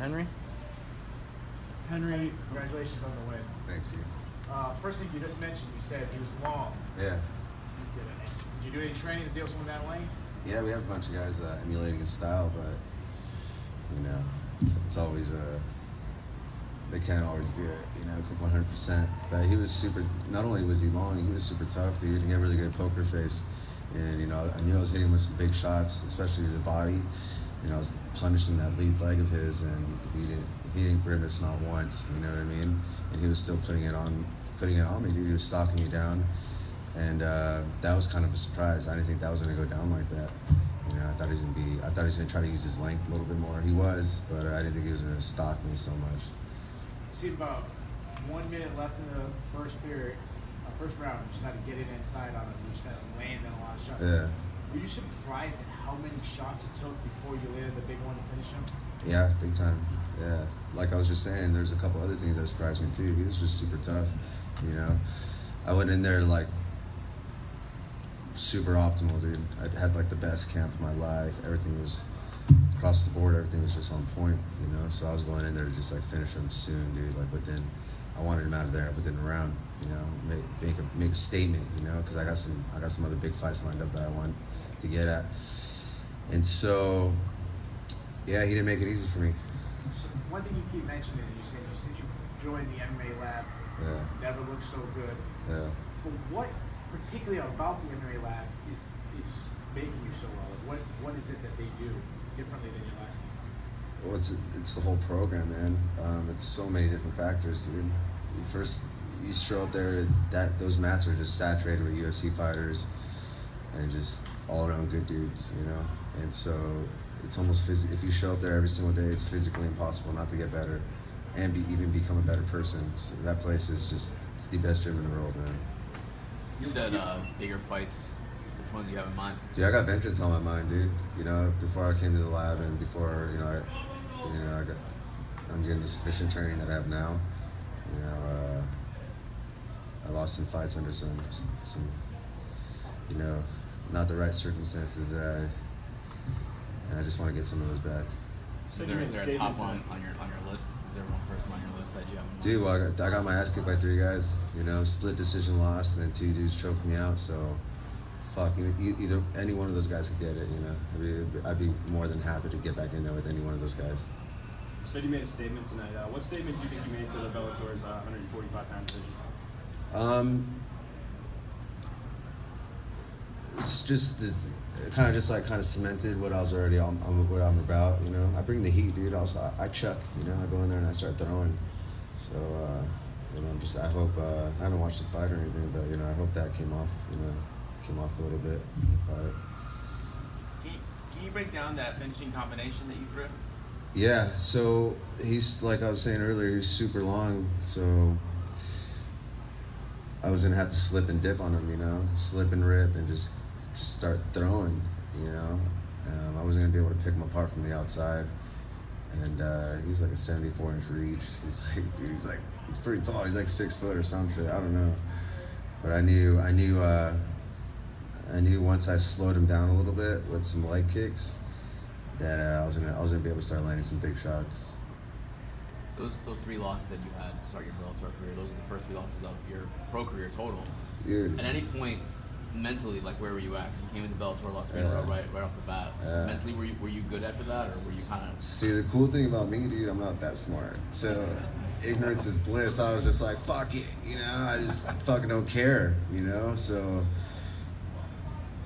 Henry? Henry, congratulations on the win. Thanks, you. First thing you just mentioned, you said he was long. Yeah. Did you do any training to deal with someone that length? Yeah, we have a bunch of guys emulating his style, but, you know, it's always, they can't always do it, you know, 100%. But he was super, not only was he long, he was super tough, dude. He had a really good poker face. And, you know, I knew I was hitting him with some big shots, especially to the body. You know, I was punishing that lead leg of his, and he didn't grimace not once, you know what I mean? And he was still putting it on me, dude. He was stalking me down. And that was kind of a surprise. I didn't think that was gonna go down like that. You know, I thought he was gonna try to use his length a little bit more. He was, but I didn't think he was gonna stalk me so much. See, about 1 minute left in the first period, first round, you just had to get it inside on him. You just had to land in a lot of shots. Yeah. Were you surprised at how many shots it took before you landed the big one to finish him? Yeah, big time. Yeah, like I was just saying, there's a couple other things that surprised me too. He was just super tough, you know. I went in there like super optimal, dude. I had like the best camp of my life. Everything was across the board. Everything was just on point, you know. So I was going in there to just like finish him soon, dude. Like I wanted him out of there within a round, you know. Make a statement, you know, because I got some other big fights lined up that I want to get at. And so, yeah, he didn't make it easy for me. So one thing you keep mentioning, you say since you joined the MMA lab, never looked so good. Yeah. But what particularly about the MMA lab is making you so well? Like what is it that they do differently than your last team? Well, it's the whole program, man. It's so many different factors, dude. You show up there, those mats are just saturated with UFC fighters and just all around good dudes, you know. And so it's almost if you show up there every single day, it's physically impossible not to get better and even become a better person. So that place is it's the best gym in the world, man. You said bigger fights. Which ones do you have in mind? Dude, I got vengeance on my mind, dude. You know, before I came to the lab and before, I'm getting the sufficient training that I have now. You know, I lost some fights under some, you know, not the right circumstances, and I just want to get some of those back. Is there a top one on your list? Is there one person on your list that you have in mind? Dude, well, I got my ass kicked by 3 guys, you know, split decision loss, and then 2 dudes choked me out, so fuck, either any one of those guys could get it, you know. I'd be more than happy to get back in there with any one of those guys. You said you made a statement tonight. What statement do you think you made to the Bellator's 145-pound division? It's just kind of cemented what I was already on, what I'm about, you know. I bring the heat, dude. Also, I chuck, you know. I go in there and I start throwing. So, you know, I hope, I haven't watched the fight or anything, but, you know, I hope that came off a little bit in the fight. Can you break down that finishing combination that you threw? Yeah, so he's, like I was saying earlier, he's super long, so I was gonna have to slip and dip on him, you know, slip and rip and just start throwing, you know. I wasn't gonna be able to pick him apart from the outside, and he's like a 74-inch reach. He's like, dude, he's pretty tall. He's like 6 foot or some shit. I don't know, but I knew once I slowed him down a little bit with some leg kicks that I was gonna be able to start landing some big shots. Those 3 losses that you had to start your Bellator career, those are the first 3 losses of your pro career total. Dude. At any point, mentally, like where were you at? 'Cause you came into Bellator, lost 3 in a row right off the bat. Mentally, were you good after that, or were you kind of? See, the cool thing about me, dude, I'm not that smart. So ignorance is bliss. I was just like, fuck it, you know. I just fucking don't care, you know. So.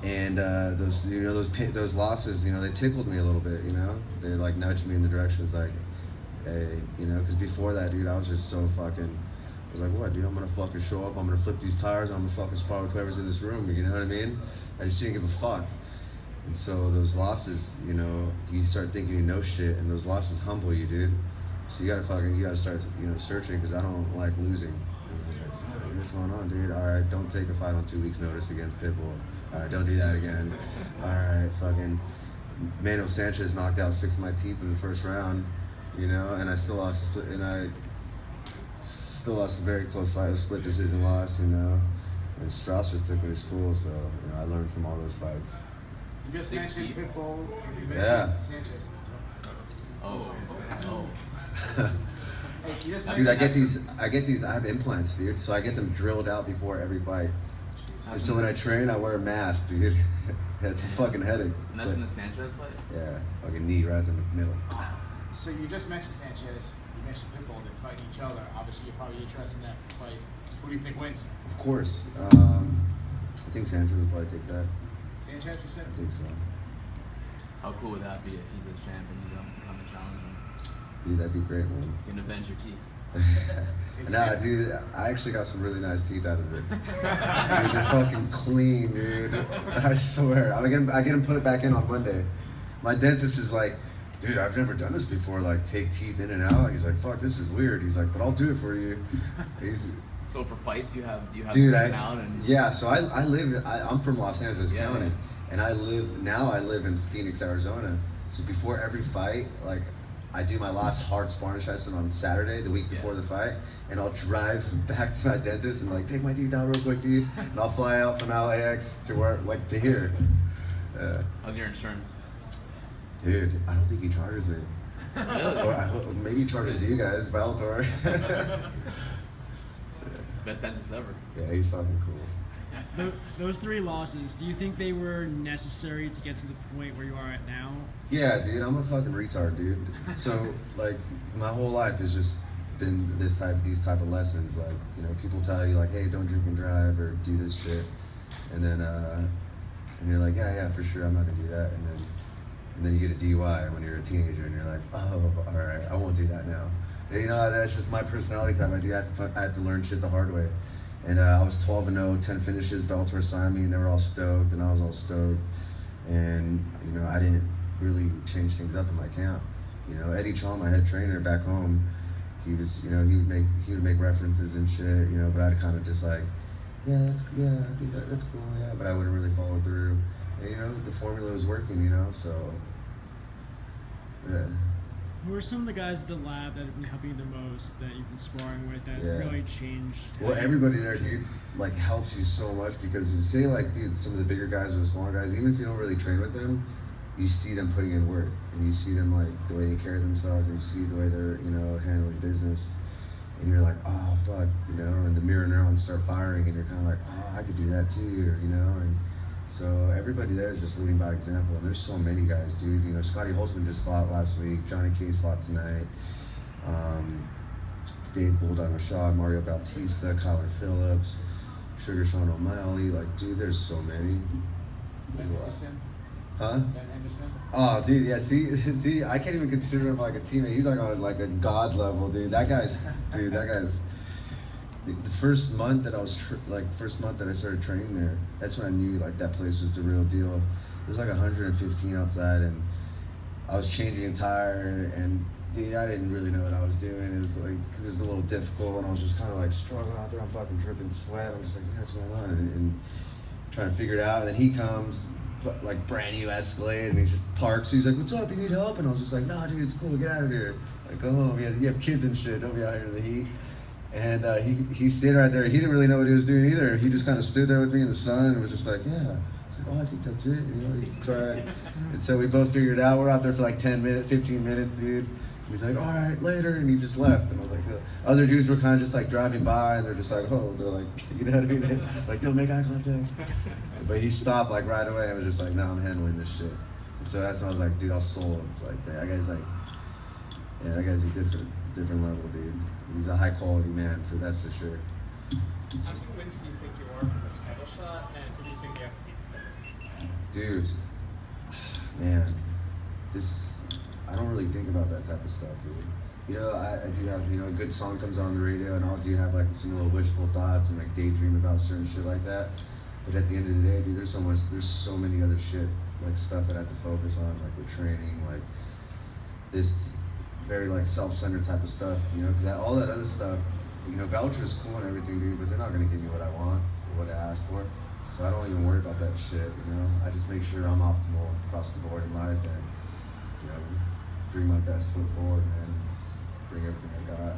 And those losses, you know, they tickled me a little bit, you know. They like nudged me in the direction. It's like, hey, you know, because before that, dude, I was just so fucking. I was like, what, dude? I'm gonna fucking show up. I'm gonna flip these tires. I'm gonna fucking spar with whoever's in this room. You know what I mean? I just didn't give a fuck. And so those losses, you know, you start thinking you know shit, and those losses humble you, dude. So you gotta start, you know, searching, because I don't like losing. And I was like, fuck, dude, what's going on, dude? All right, don't take a fight on 2 weeks' notice against Pitbull. All right, don't do that again. All right, fucking Manuel Sanchez knocked out 6 of my teeth in the first round, you know, and I still lost, a very close fight, a split decision loss, you know. And Strauss just took me to school, so, you know, I learned from all those fights. You just mentioned Pitbull, you mentioned Yeah. Sanchez. Oh. Hey, you just Dude, I mentioned- get these. I have implants, dude. So I get them drilled out before every fight. And so when I train, I wear a mask, dude. It's a fucking headache. And that's from the Sanchez fight? Yeah, fucking knee right in the middle. So you just mentioned Sanchez. You mentioned Pitbull. They're fighting each other. Obviously, you're probably interested in that fight. Who do you think wins? Of course. I think Sanchez would probably take that. Sanchez, you said? I think so. How cool would that be if he's the champ and you don't come and challenge him? Dude, that'd be great, man. You can avenge your teeth. Nah, dude, I actually got some really nice teeth out of it. Dude, they're fucking clean, dude. I swear. I get them put back in on Monday. My dentist is like, dude, I've never done this before. Like, take teeth in and out. He's like, fuck, this is weird. He's like, but I'll do it for you. So for fights, you have Dude, them out and yeah. So I'm from Los Angeles Yeah, County, yeah. and I live in Phoenix, Arizona. So before every fight, like, I do my last hard sparring session on Saturday, the week before the fight, and I'll drive back to my dentist and like take my teeth out real quick, dude, and I'll fly out from LAX to where, like, to here. how's your insurance? Dude, I don't think he charges me. Really? Or maybe he charges you guys, Bellator. Best dentist ever. Yeah, he's fucking cool. Those 3 losses, do you think they were necessary to get to the point where you are at now? Yeah, dude, I'm a fucking retard, dude. So, like, my whole life has just been these type of lessons. Like, you know, people tell you, like, hey, don't drink and drive or do this shit. And then, and you're like, yeah, for sure, I'm not gonna do that. And then you get a DUI when you're a teenager and you're like, oh, all right, I won't do that now. And, you know, that's just my personality type. I have to learn shit the hard way. And I was 12-0, 10 finishes. Bellator signed me, and they were all stoked, and I was all stoked. And, you know, I didn't really change things up in my camp. You know, Eddie Chong, my head trainer back home, he was, you know, he would make references and shit, you know, but I'd kind of just like, I think that's cool, yeah, but I wouldn't really follow through. And, you know, the formula was working, you know, so, yeah. Who are some of the guys at the lab that have been helping you the most, that you've been sparring with, that Yeah. really changed? Well, everybody there, dude, like, helps you so much because you say, like, dude, some of the bigger guys or the smaller guys, even if you don't really train with them, you see them putting in work, and you see them, like, the way they carry themselves, and you see the way they're, you know, handling business, and you're like, oh, fuck, you know, and the mirror neurons start firing, and you're kind of like, oh, I could do that too, or, you know, and so everybody there is just leading by example, and there's so many guys, dude. You know, Scotty Holtzman just fought last week, Johnny Case fought tonight, Dave Bulldog Rashad, Mario Bautista, Kyler Phillips, Sugar Sean O'Malley, like, dude, there's so many. Ben Henderson? Huh? Ben Henderson? Oh, dude, yeah. See, I can't even consider him like a teammate. He's like on like a god level, dude. That guy's. The first month that I was first month that I started training there, that's when I knew like that place was the real deal. It was like 115 outside, and I was changing a tire, and dude, I didn't really know what I was doing. It was like, cause it was a little difficult, and I was just kind of like struggling out there. I'm fucking dripping sweat. I'm just like, what's going on? And trying to figure it out. And then he comes, like brand new Escalade, and he just parks. He's like, "What's up? You need help?" And I was just like, "Nah, dude, it's cool. Get out of here. Like, go home. You have kids and shit. Don't be out here in the heat." And he stayed right there. He didn't really know what he was doing either. He just kind of stood there with me in the sun and was just like, "Yeah." I was like, "Oh, I think that's it. You know, you can try it." And so we both figured it out. We're out there for like 15 minutes, dude. He's like, "All right, later," and he just left. And I was like, other dudes were kind of just like driving by, and they're just like, "Oh," they're like, you know what I mean? Like, don't make eye contact. But he stopped like right away and was just like, "No, I'm handling this shit." And so that's when I was like, "Dude, I'll soul him." Like, that guy's like, yeah, that guy's a different level, dude. He's a high quality man, that's for sure. How convinced do you think you are from a title shot, and who do you think you have to beat? Dude, man, I don't really think about that type of stuff, dude. You know, I do have, you know, a good song comes on the radio, and I'll do have like some little wishful thoughts and like daydream about certain shit like that. But at the end of the day, dude, there's so many other shit, like stuff that I have to focus on, like with training, like this very like self-centered type of stuff, you know, because all that other stuff, you know, Bellator is cool and everything, dude, but they're not gonna give me what I want or what I asked for. So I don't even worry about that shit, you know. I just make sure I'm optimal across the board in life and, you know, bring my best foot forward and bring everything I got.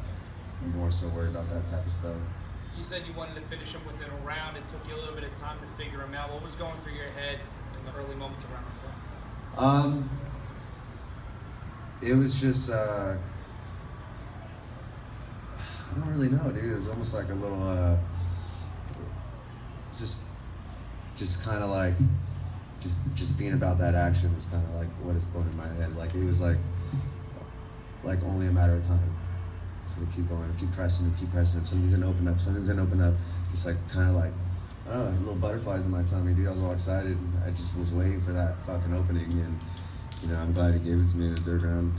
I'm more so worried about that type of stuff. You said you wanted to finish him within a round. It took you a little bit of time to figure him out. What was going through your head in the early moments around him? It was just, I don't really know, dude. It was almost like a little, just kind of like, just being about that action was kind of like what is going in my head. Like it was like only a matter of time. So keep going, keep pressing him. Something's gonna open up. Just like kind of like, I don't know, little butterflies in my tummy, dude. I was all excited. I just was waiting for that fucking opening, and you know, I'm glad he gave it to me in the third round.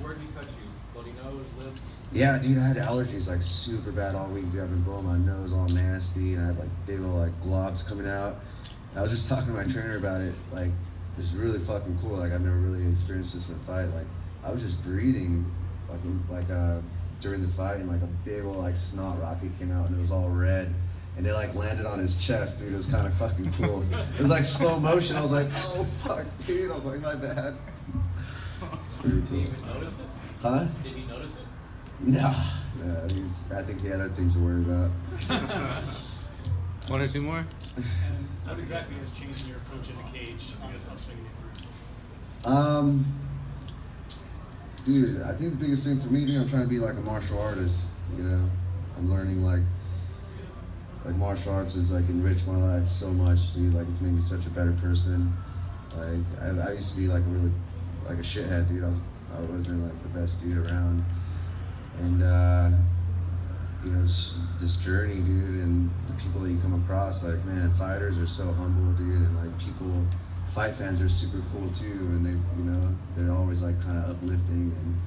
Where did he cut you? Bloody nose, lips? Yeah, dude, I had allergies like super bad all week, dude. I've been blowing my nose all nasty, and I had like big old like globs coming out. I was just talking to my trainer about it. Like, it was really fucking cool. Like, I've never really experienced this in a fight. Like, I was just breathing, like during the fight, and like a big old like snot rocket came out, and it was all red. And it like landed on his chest, dude. It was kind of fucking cool. It was like slow motion. I was like, oh fuck, dude. I was like, my bad. It's pretty cool. Did he even notice it? Huh? Did he notice it? No. I think he had other things to worry about. One or two more? And what exactly has changed in your approach in the cage on this upswing? Dude, I think the biggest thing for me, dude, I'm trying to be like a martial artist. You know, I'm learning like martial arts has like enriched my life so much, dude. Like it's made me such a better person. Like I used to be like really like a shithead, dude. I wasn't like the best dude around, and you know, this journey, dude, and the people that you come across, like, man, fighters are so humble, dude, and like fight fans are super cool too, and they're always like kind of uplifting and,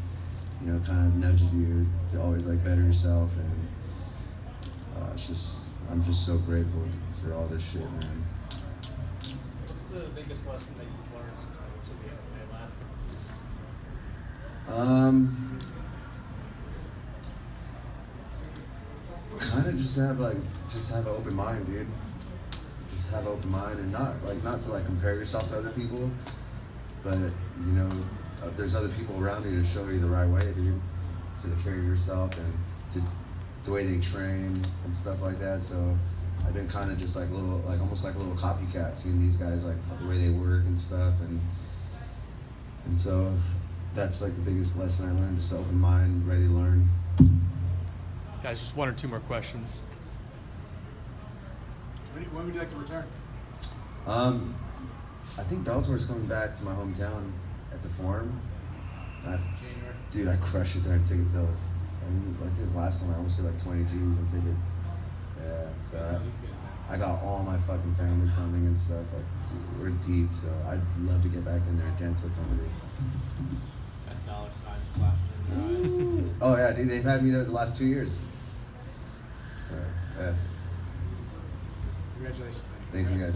you know, kind of nudges you to always like better yourself, and I'm just so grateful for all this shit, man. What's the biggest lesson that you've learned since coming to the MMA lab? Kind of just have an open mind, dude. Just have an open mind, and not to like compare yourself to other people, but you know, there's other people around you to show you the right way, dude, to carry yourself and to the way they train and stuff like that. So I've been kind of just like almost like a little copycat, seeing these guys like the way they work and stuff, and so that's like the biggest lesson I learned: just open mind, ready to learn. Guys, just one or two more questions. When would you like to return? I think Bellator is coming back to my hometown at the Forum. January. Dude, I crushed it there in ticket sales. I think last time I almost did like 20 G's on tickets. Yeah, so I got all my fucking family coming and stuff. Like, dude, we're deep, so I'd love to get back in there and dance with somebody. That dollar sign flashing in your eyes. Oh yeah, dude, they've had me there the last 2 years. So, yeah. Congratulations. Thank you guys.